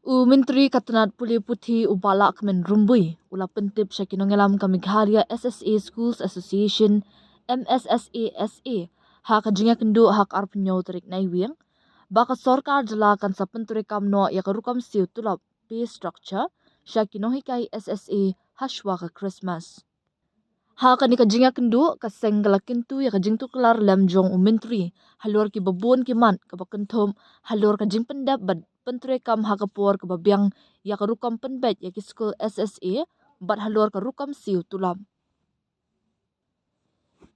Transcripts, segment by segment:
Myntri katanat puli puthi ubalak men rumbui ula pentip syakinongelam ka Meghalaya SSA Schools Association MSSA ha kajinga kendo hak arpenyo terik naiwing baka sorkar jelakan sa pyntreikam no ya rukom siew tulop pay structure nonghikai SSA ha Shwa Khristmas ha kani kajinga kendo ka senggala kintu ya kajing tu kelar lamjong Myntri halor ki babon ki man ka bakenthom halor kajing pendap bad pyntreikam ha kapor ka babyang ya ka rukom penbet ya ki school SSA bat halor ka rukom siew tulop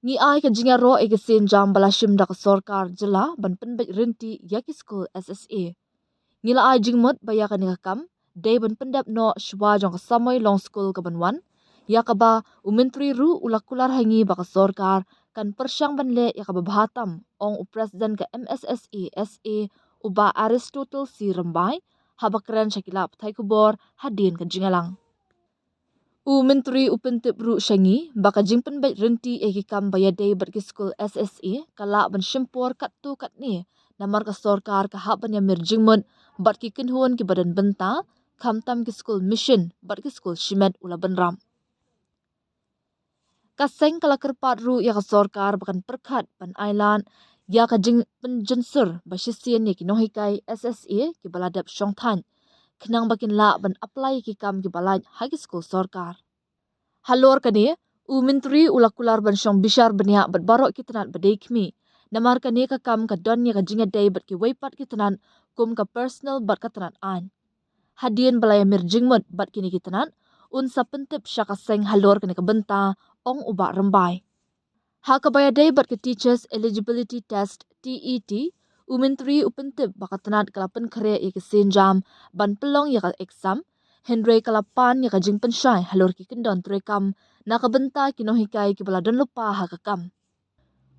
ni ai ka jinga ro e sen jam balashim da ka sorkar jela ban penbet renti ya ki school SSA ngila ai jingmot baya ka nikakam day ban pendap no shwa jong ka samoy long school ka banwan ya ka ba Myntri ru ulak kular hangi ba ka sorkar kan persyang banle ya ka babahatam ong president ka MSSA SA uba Aristotle si rembai habakran syakilap thai kubor hadin ka jingalang Myntri upentip ru shangi baka jingpen bet renti ekikam bayadai bat ki school SSA kala ban shimpor kat tu kat ni namar ka sorkar ka hak ban yamir jingmon bat ki kinhuan ki badan benta kamtam ki school mission bat ki school shimet ula banram kaseng kala kerpat ru ya ka sorkar bakan perkhat ban island ya ka jing penjensur basisian ni ki nonghikai SSA ki baladap shongthan kenang bakin la ban apply ki kam ki balaj high school sorkar halor kani Myntri ulakular ban shong bishar bania bat barok ki tanat badai kmi namar kani ka kam ka don ya ka jinga day bat ki waipat ki tanat kum ka personal bat ka tanat an hadien balaya mir jingmot bat kini ki tanat un sa pentip syaka seng halor kani ka benta ong uba rembai ha ka bayadai bat ki teachers eligibility test TET Myntri upentip baka tanat kalapan kare ya ki senjam ban pelong ya ka exam Henry kalapan ya kajing pensyai halor ki kendon trekam nakabenta kinohikai ki baladon lupa hakakam.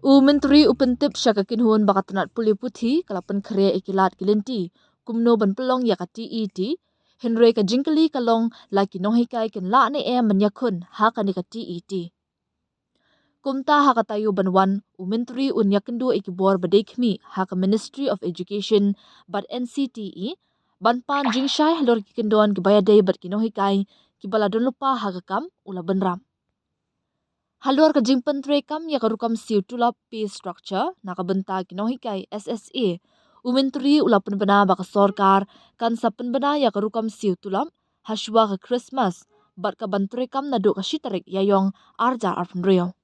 Myntri upentip syaka kinhuan baka tanat puli puthi kalapan kare ikilat kilenti kumno ban pelong ya ka TET Henry kajing kali kalong la kinohikai kin la ne menyakun hakani ka TET. Kumta hakatayu banwan Myntri unyakendo ikibor badekmi haka Ministry of Education but NCTE banpan jingshai halor ki kendon ki bayadai bat kinohikai ki baladon lupa hagakam ula benram halor ka jingpen trekam ya karukam siu tulop pay structure nakabenta kinohikai SSA Myntri ula penbena baka sorkar kan sa penbena ya karukam siu tulop haswa ka Christmas bat ka bantrekam naduk ka shitarik yayong arja arpnrio.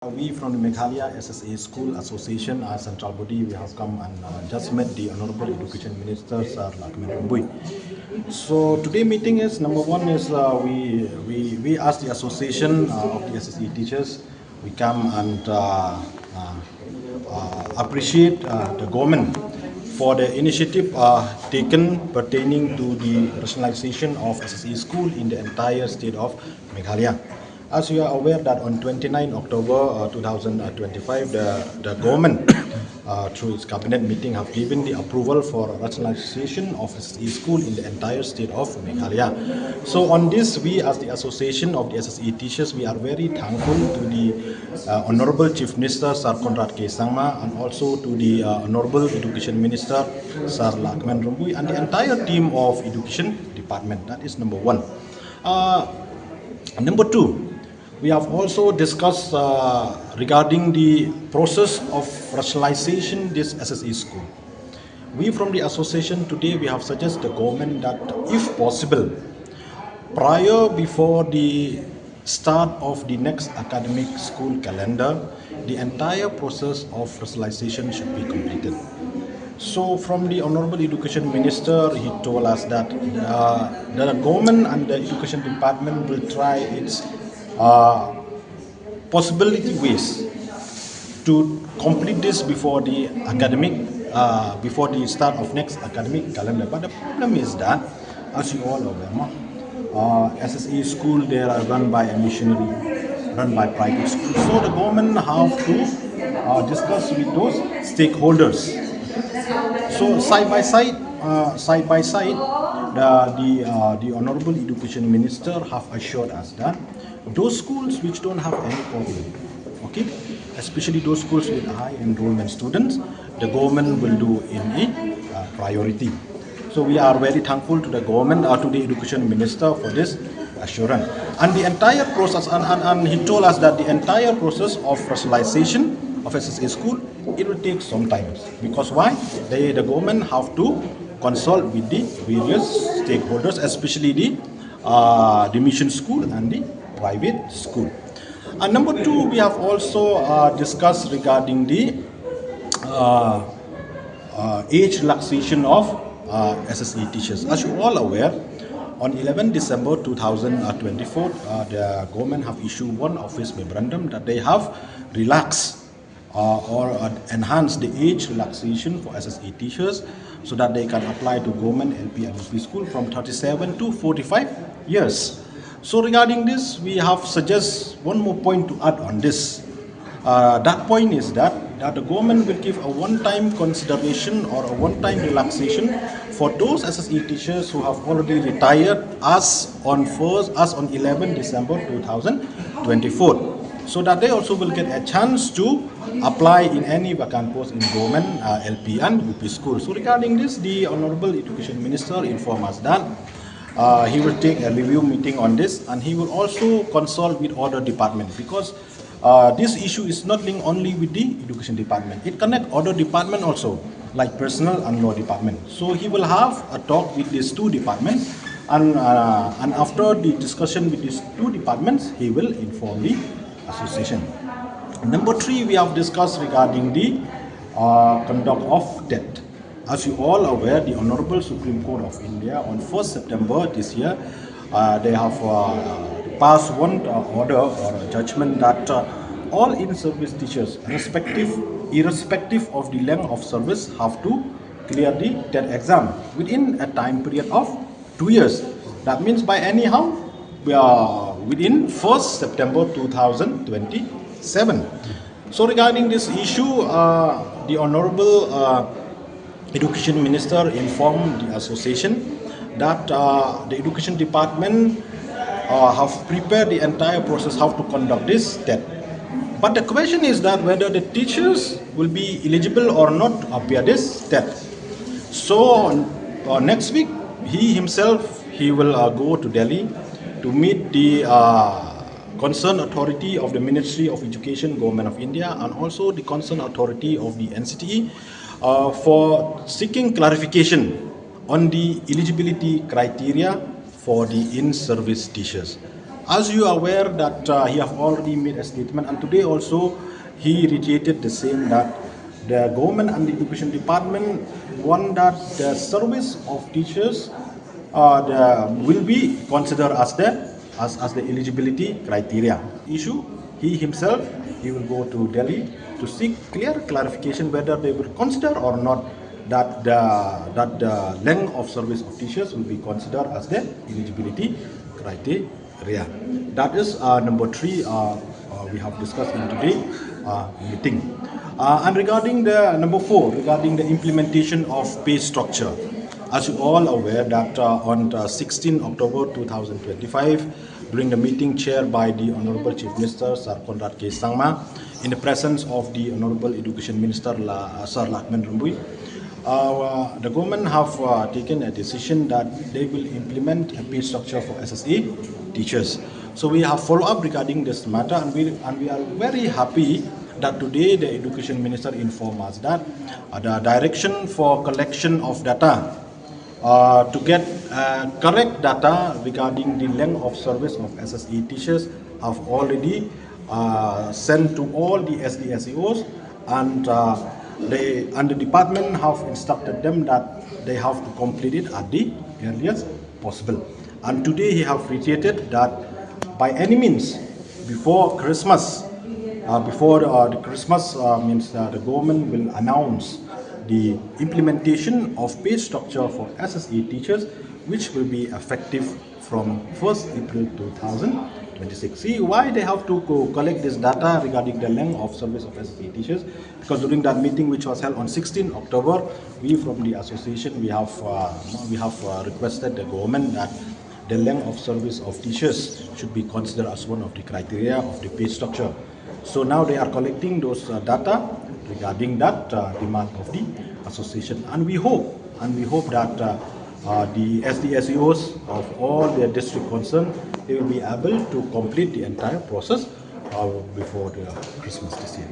We from the Meghalaya SSA School Association, our central body, we have come and just met the Honorable Education Minister, Sir Syllad. So today meeting is number one is we as the association of the SSA teachers, we come and appreciate the government for the initiative taken pertaining to the rationalization of SSA school in the entire state of Meghalaya. As you are aware that on 29 October 2025, the government through its cabinet meeting have given the approval for rationalization of SSA school in the entire state of Meghalaya. So on this, we as the association of the SSA teachers, we are very thankful to the Honorable Chief Minister Sir Conrad K. Sangma and also to the Honorable Education Minister Sir Lakman Rumbui and the entire team of Education Department. That is number one. Number two, we have also discussed regarding the process of rationalization this SSA school. We from the association today, we have suggested the government that if possible, before the start of the next academic school calendar, the entire process of rationalization should be completed. So from the Honorable Education Minister, he told us that the government and the Education Department will try its possibility ways to complete this before the before the start of next academic calendar. But the problem is that, as you all aware, SSA school they are run by a missionary, run by private school. So the government have to discuss with those stakeholders. So side by side, the Honorable Education Minister have assured us that those schools which don't have any problem, okay, especially those schools with high enrollment students, the government will do in a priority. So we are very thankful to the government or to the education minister for this assurance. And the entire process, and he told us that the entire process of rationalization of SSA school, it will take some time. Because why? The government have to consult with the various stakeholders, especially the mission school and the private school. And number two, we have also discussed regarding the age relaxation of SSA teachers. As you all aware, on 11 December 2024, the government have issued one office memorandum that they have relaxed or enhanced the age relaxation for SSA teachers so that they can apply to government LP and UP school from 37 to 45 years. So regarding this, we have suggest one more point to add on this. That point is that the government will give a one-time consideration or a one-time relaxation for those SSE teachers who have already retired as on 11 December 2024, so that they also will get a chance to apply in any vacant post in government LP and UP school. So regarding this, the Honorable Education Minister informed us that he will take a review meeting on this, and he will also consult with other departments, because this issue is not linked only with the education department. It connects other departments also, like personnel and law department. So he will have a talk with these two departments, and after the discussion with these two departments, he will inform the association. Number three, we have discussed regarding the conduct of debt. As you all aware, the Honorable Supreme Court of India on 1st September this year, they have passed one order or a judgment that all in-service teachers, irrespective of the length of service, have to clear the debt exam within a time period of 2 years. That means by anyhow, we are within 1st September 2027. So regarding this issue, the Honorable Education Minister informed the association that the Education Department have prepared the entire process how to conduct this TET. But the question is that whether the teachers will be eligible or not to appear this TET. So next week, he himself, he will go to Delhi to meet the concerned authority of the Ministry of Education, Government of India, and also the concerned authority of the NCTE for seeking clarification on the eligibility criteria for the in-service teachers. As you are aware that he have already made a statement, and today also he reiterated the same, that the government and the education department want that the service of teachers will be considered as the eligibility criteria issue. He himself, he will go to Delhi to seek clear clarification whether they will consider or not that the length of service of teachers will be considered as the eligibility criteria. That is number three we have discussed in today's meeting. And regarding the number four, regarding the implementation of pay structure, as you all aware that on 16 October 2025, during the meeting chaired by the Honorable Chief Minister Sir Conrad K. Sangma, in the presence of the Honorable Education Minister Sir Lakman Rambui, the government have taken a decision that they will implement a pay structure for SSA teachers. So we have followed up regarding this matter, and we are very happy that today the Education Minister informed us that the direction for collection of data to get correct data regarding the length of service of SSA teachers have already sent to all the SDSEOs, and the department have instructed them that they have to complete it at the earliest possible. And today he have reiterated that by any means before Christmas, the Christmas means that the government will announce the implementation of pay structure for SSA teachers, which will be effective from 1st April 2026. See why they have to collect this data regarding the length of service of SSA teachers, because during that meeting which was held on 16 October, we from the association, we have requested the government that the length of service of teachers should be considered as one of the criteria of the pay structure. So now they are collecting those data regarding that demand of the association, and we hope that the SDSEOs of all their district concerned, they will be able to complete the entire process before the Christmas this year.